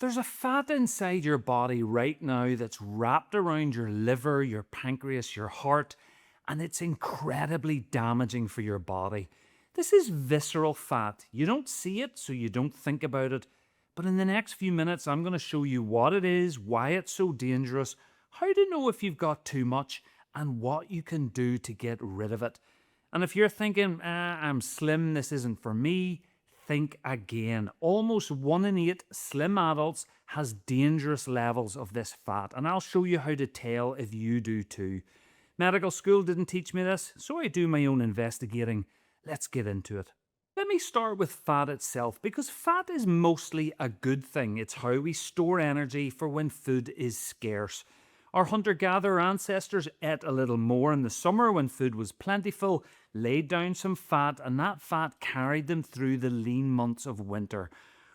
There's a fat inside your body right now that's wrapped around your liver, your pancreas, your heart, and it's incredibly damaging for your body. This is visceral fat. You don't see it, so you don't think about it. But in the next few minutes, I'm going to show you what it is, why it's so dangerous, how to know if you've got too much, and what you can do to get rid of it. And if you're thinking, I'm slim, this isn't for me, think again. Almost 1 in 8 slim adults has dangerous levels of this fat, and I'll show you how to tell if you do too. Medical school didn't teach me this, so I do my own investigating. Let's get into it. Let me start with fat itself, because fat is mostly a good thing. It's how we store energy for when food is scarce. Our hunter-gatherer ancestors ate a little more in the summer when food was plentiful, laid down some fat, and that fat carried them through the lean months of winter.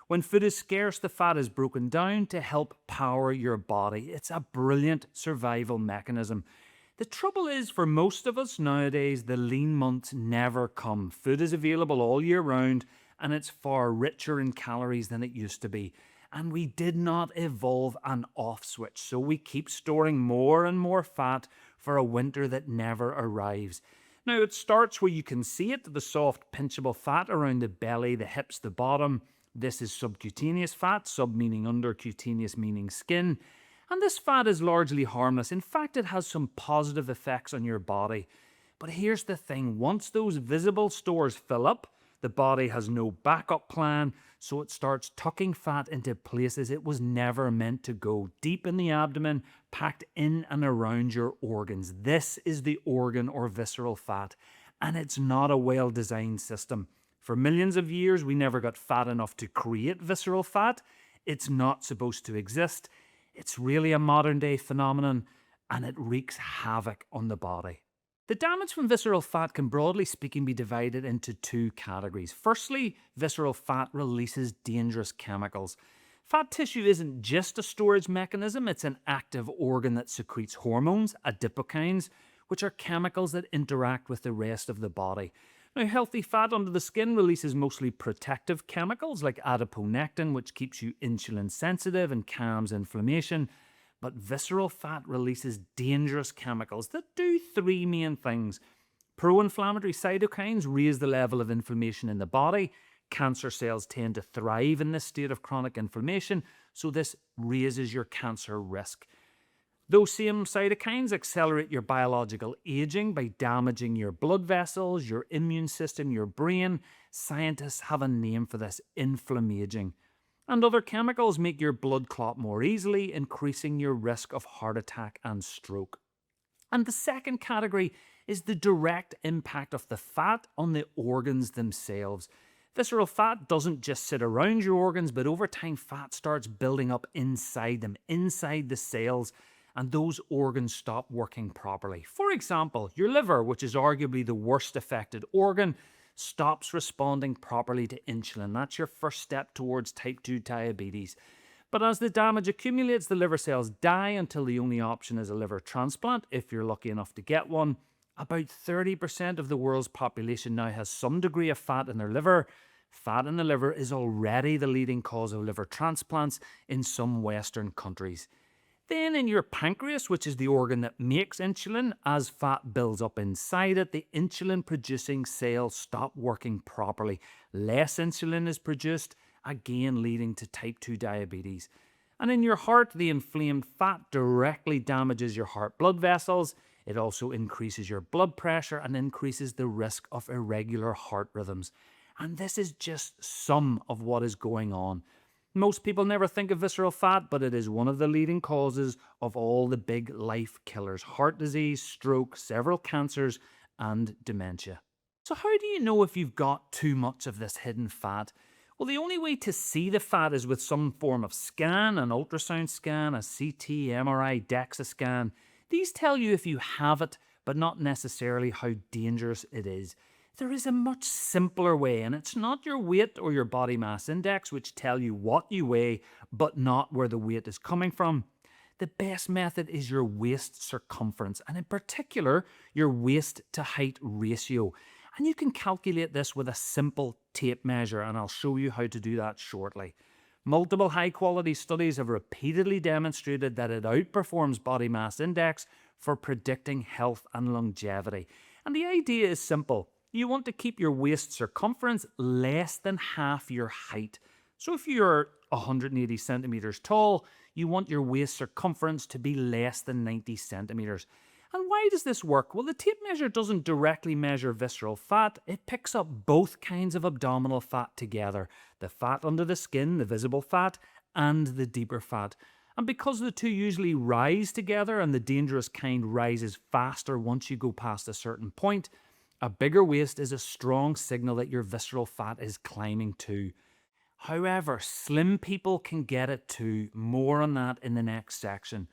When food is scarce, the fat is broken down to help power your body. It's a brilliant survival mechanism. The trouble is, for most of us nowadays, the lean months never come. Food is available all year round, and it's far richer in calories than it used to be. And we did not evolve an off switch, so we keep storing more and more fat for a winter that never arrives. Now, it starts where you can see it, the soft pinchable fat around the belly, the hips, the bottom. This is subcutaneous fat, sub meaning under, cutaneous meaning skin. And this fat is largely harmless. In fact, it has some positive effects on your body. But here's the thing, once those visible stores fill up, the body has no backup plan, so it starts tucking fat into places it was never meant to go, deep in the abdomen, packed in and around your organs. This is the organ or visceral fat, and it's not a well-designed system. For millions of years, we never got fat enough to create visceral fat. It's not supposed to exist. It's really a modern-day phenomenon, and it wreaks havoc on the body. The damage from visceral fat can, broadly speaking, be divided into 2 categories. Firstly, visceral fat releases dangerous chemicals. Fat tissue isn't just a storage mechanism, it's an active organ that secretes hormones, adipokines, which are chemicals that interact with the rest of the body. Now, healthy fat under the skin releases mostly protective chemicals like adiponectin, which keeps you insulin sensitive and calms inflammation. But visceral fat releases dangerous chemicals that do 3 main things. Pro-inflammatory cytokines raise the level of inflammation in the body. Cancer cells tend to thrive in this state of chronic inflammation, so this raises your cancer risk. Those same cytokines accelerate your biological aging by damaging your blood vessels, your immune system, your brain. Scientists have a name for this: inflammaging. And other chemicals make your blood clot more easily, increasing your risk of heart attack and stroke. And the second category is the direct impact of the fat on the organs themselves. Visceral fat doesn't just sit around your organs, but over time fat starts building up inside them, inside the cells, and those organs stop working properly. For example, your liver, which is arguably the worst affected organ, stops responding properly to insulin. That's your first step towards type 2 diabetes. But as the damage accumulates, the liver cells die until the only option is a liver transplant, if you're lucky enough to get one. About 30% of the world's population now has some degree of fat in their liver. Fat in the liver is already the leading cause of liver transplants in some Western countries. Then in your pancreas, which is the organ that makes insulin, as fat builds up inside it, the insulin-producing cells stop working properly. Less insulin is produced, again leading to type 2 diabetes. And in your heart, the inflamed fat directly damages your heart blood vessels. It also increases your blood pressure and increases the risk of irregular heart rhythms. And this is just some of what is going on. Most people never think of visceral fat, but it is one of the leading causes of all the big life killers: heart disease, stroke, several cancers, and dementia. So how do you know if you've got too much of this hidden fat? Well, the only way to see the fat is with some form of scan, an ultrasound scan, a CT, MRI, DEXA scan. These tell you if you have it, but not necessarily how dangerous it is. There is a much simpler way, and it's not your weight or your body mass index which tell you what you weigh, but not where the weight is coming from. The best method is your waist circumference, and in particular, your waist to height ratio. And you can calculate this with a simple tape measure, and I'll show you how to do that shortly. Multiple high-quality studies have repeatedly demonstrated that it outperforms body mass index for predicting health and longevity. And the idea is simple. You want to keep your waist circumference less than half your height. So if you're 180 centimeters tall, you want your waist circumference to be less than 90 centimeters. And why does this work? Well, the tape measure doesn't directly measure visceral fat. It picks up both kinds of abdominal fat together. The fat under the skin, the visible fat, and the deeper fat. And because the two usually rise together and the dangerous kind rises faster once you go past a certain point, a bigger waist is a strong signal that your visceral fat is climbing too. However, slim people can get it too. More on that in the next section.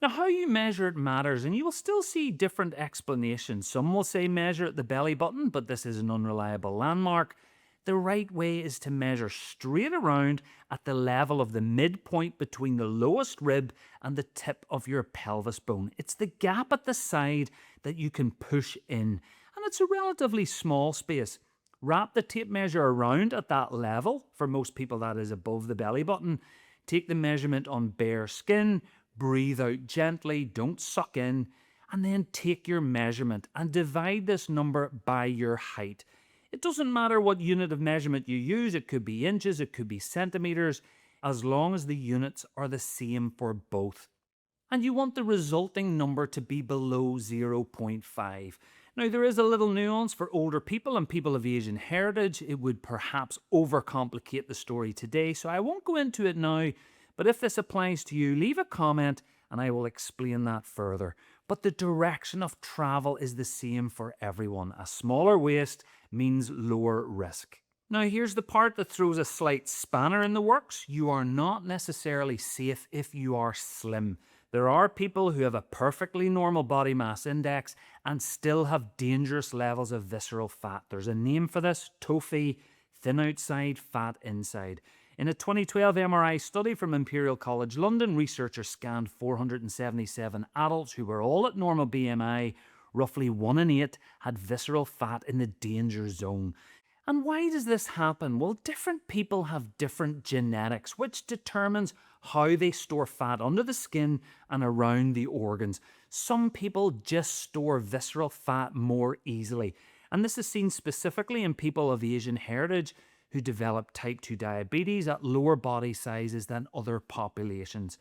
Now, how you measure it matters, and you will still see different explanations. Some will say measure at the belly button, but this is an unreliable landmark. The right way is to measure straight around at the level of the midpoint between the lowest rib and the tip of your pelvis bone. It's the gap at the side that you can push in, and it's a relatively small space. Wrap the tape measure around at that level. For most people, that is above the belly button. Take the measurement on bare skin. Breathe out gently, don't suck in, and then take your measurement and divide this number by your height. It doesn't matter what unit of measurement you use, it could be inches, it could be centimeters, as long as the units are the same for both. And you want the resulting number to be below 0.5. Now, there is a little nuance for older people and people of Asian heritage. It would perhaps overcomplicate the story today, so I won't go into it now. But if this applies to you, leave a comment and I will explain that further. But the direction of travel is the same for everyone. A smaller waist means lower risk. Now, here's the part that throws a slight spanner in the works. You are not necessarily safe if you are slim. There are people who have a perfectly normal body mass index and still have dangerous levels of visceral fat. There's a name for this: TOFI, thin outside, fat inside. In a 2012 MRI study from Imperial College London, researchers scanned 477 adults who were all at normal BMI. Roughly 1 in 8 had visceral fat in the danger zone. And why does this happen? Well, different people have different genetics, which determines how they store fat under the skin and around the organs. Some people just store visceral fat more easily. And this is seen specifically in people of Asian heritage who develop type 2 diabetes at lower body sizes than other populations.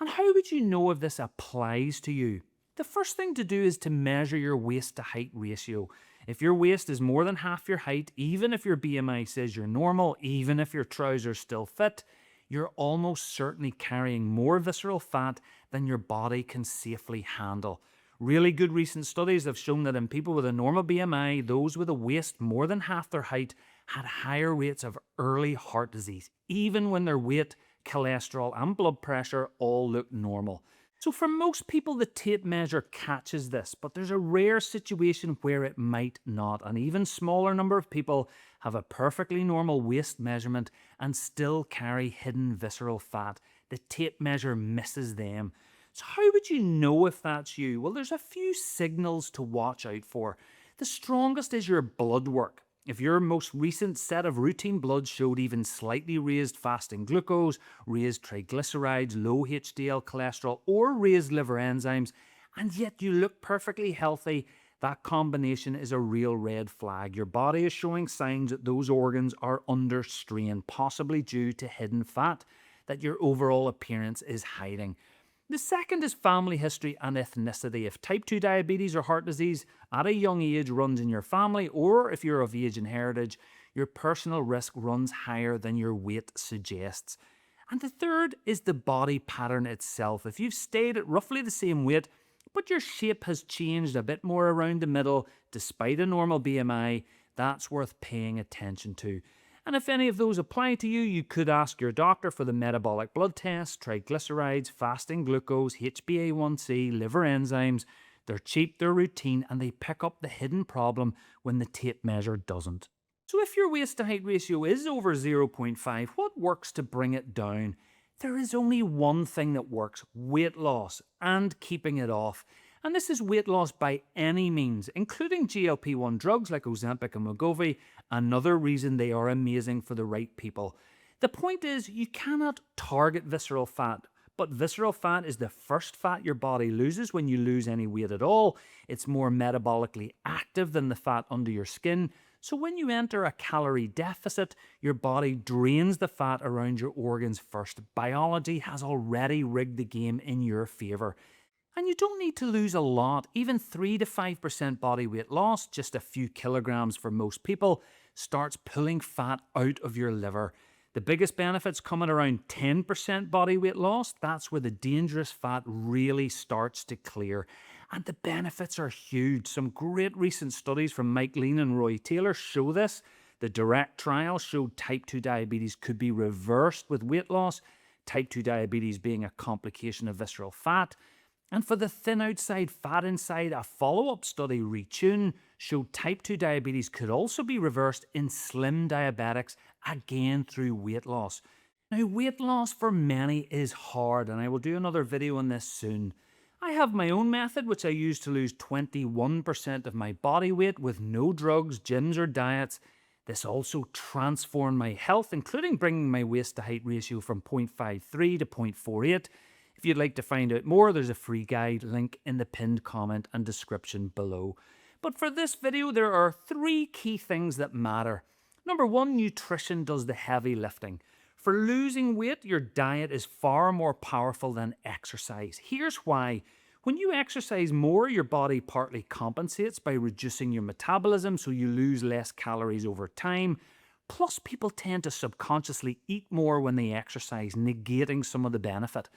And how would you know if this applies to you? The first thing to do is to measure your waist to height ratio. If your waist is more than half your height, even if your BMI says you're normal, even if your trousers still fit, you're almost certainly carrying more visceral fat than your body can safely handle. Really good recent studies have shown that in people with a normal BMI, those with a waist more than half their height had higher rates of early heart disease, even when their weight, cholesterol and blood pressure all look normal. So for most people, the tape measure catches this, but there's a rare situation where it might not. An even smaller number of people have a perfectly normal waist measurement and still carry hidden visceral fat. The tape measure misses them. So how would you know if that's you? Well, there's a few signals to watch out for. The strongest is your blood work. If your most recent set of routine blood showed even slightly raised fasting glucose, raised triglycerides, low HDL cholesterol, or raised liver enzymes, and yet you look perfectly healthy, that combination is a real red flag. Your body is showing signs that those organs are under strain, possibly due to hidden fat that your overall appearance is hiding. The second is family history and ethnicity. If type 2 diabetes or heart disease at a young age runs in your family, or if you're of Asian heritage, your personal risk runs higher than your weight suggests. And the third is the body pattern itself. If you've stayed at roughly the same weight, but your shape has changed a bit more around the middle despite a normal BMI, that's worth paying attention to. And if any of those apply to you, you could ask your doctor for the metabolic blood test, triglycerides, fasting glucose, HbA1c, liver enzymes. They're cheap, they're routine, and they pick up the hidden problem when the tape measure doesn't. So if your waist to height ratio is over 0.5, what works to bring it down? There is only one thing that works: weight loss and keeping it off. And this is weight loss by any means, including GLP-1 drugs like Ozempic and Wegovy, another reason they are amazing for the right people. The point is, you cannot target visceral fat, but visceral fat is the first fat your body loses when you lose any weight at all. It's more metabolically active than the fat under your skin, so when you enter a calorie deficit, your body drains the fat around your organs first. Biology has already rigged the game in your favour. And you don't need to lose a lot. Even 3 to 5% body weight loss, just a few kilograms for most people, starts pulling fat out of your liver. The biggest benefits come at around 10% body weight loss. That's where the dangerous fat really starts to clear. And the benefits are huge. Some great recent studies from Mike Lean and Roy Taylor show this. The direct trial showed type 2 diabetes could be reversed with weight loss, type 2 diabetes being a complication of visceral fat. And for the thin outside, fat inside, a follow-up study, Retune, showed type 2 diabetes could also be reversed in slim diabetics, again through weight loss. Now, weight loss for many is hard, and I will do another video on this soon. I have my own method, which I use to lose 21% of my body weight with no drugs, gyms, or diets. This also transformed my health, including bringing my waist to height ratio from 0.53 to 0.48. If you'd like to find out more, there's a free guide link in the pinned comment and description below. But for this video, there are 3 key things that matter. Number 1, nutrition does the heavy lifting. For losing weight, your diet is far more powerful than exercise. Here's why. When you exercise more, your body partly compensates by reducing your metabolism, so you lose less calories over time. Plus, people tend to subconsciously eat more when they exercise, negating some of the benefit.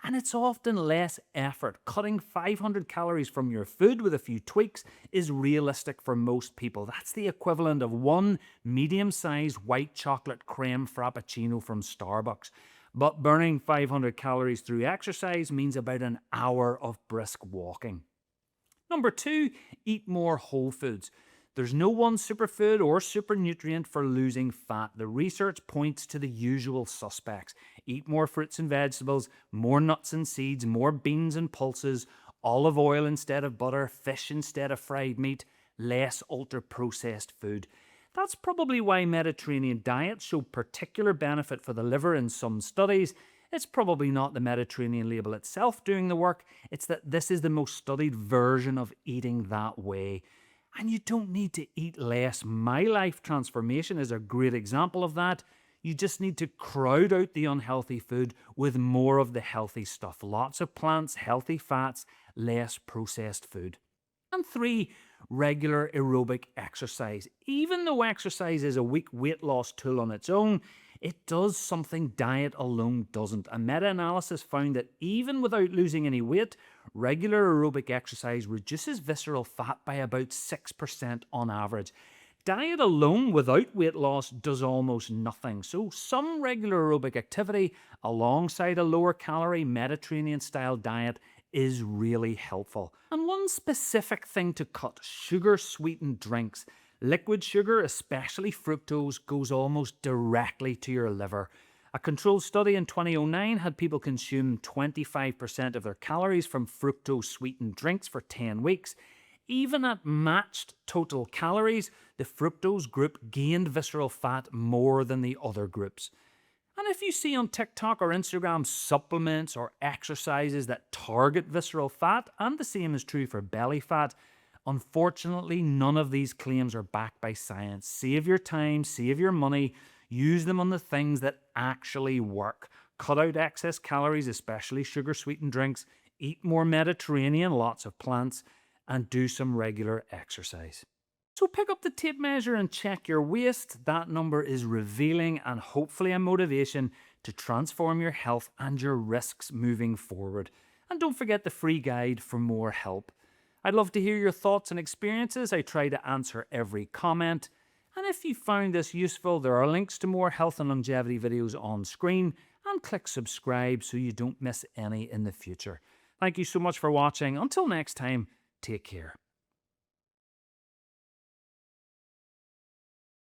And it's often less effort. Cutting 500 calories from your food with a few tweaks is realistic for most people. That's the equivalent of one medium-sized white chocolate creme frappuccino from Starbucks. But burning 500 calories through exercise means about an hour of brisk walking. Number 2, eat more whole foods. There's no one superfood or supernutrient for losing fat. The research points to the usual suspects. Eat more fruits and vegetables, more nuts and seeds, more beans and pulses, olive oil instead of butter, fish instead of fried meat, less ultra-processed food. That's probably why Mediterranean diets show particular benefit for the liver in some studies. It's probably not the Mediterranean label itself doing the work, it's that this is the most studied version of eating that way. And you don't need to eat less. My life transformation is a great example of that. You just need to crowd out the unhealthy food with more of the healthy stuff. Lots of plants, healthy fats, less processed food. And 3, regular aerobic exercise. Even though exercise is a weak weight loss tool on its own, it does something diet alone doesn't. A meta-analysis found that even without losing any weight, regular aerobic exercise reduces visceral fat by about 6% on average. Diet alone without weight loss does almost nothing. So some regular aerobic activity alongside a lower calorie Mediterranean style diet is really helpful. And one specific thing to cut: sugar sweetened drinks. Liquid sugar, especially fructose, goes almost directly to your liver. A controlled study in 2009 had people consume 25% of their calories from fructose-sweetened drinks for 10 weeks. Even at matched total calories, the fructose group gained visceral fat more than the other groups. And if you see on TikTok or Instagram supplements or exercises that target visceral fat, and the same is true for belly fat, unfortunately, none of these claims are backed by science. Save your time, save your money, use them on the things that actually work. Cut out excess calories, especially sugar-sweetened drinks, eat more Mediterranean, lots of plants, and do some regular exercise. So pick up the tape measure and check your waist. That number is revealing and hopefully a motivation to transform your health and your risks moving forward. And don't forget the free guide for more help. I'd love to hear your thoughts and experiences. I try to answer every comment. And if you found this useful, there are links to more health and longevity videos on screen, and click subscribe so you don't miss any in the future. Thank you so much for watching. Until next time, take care.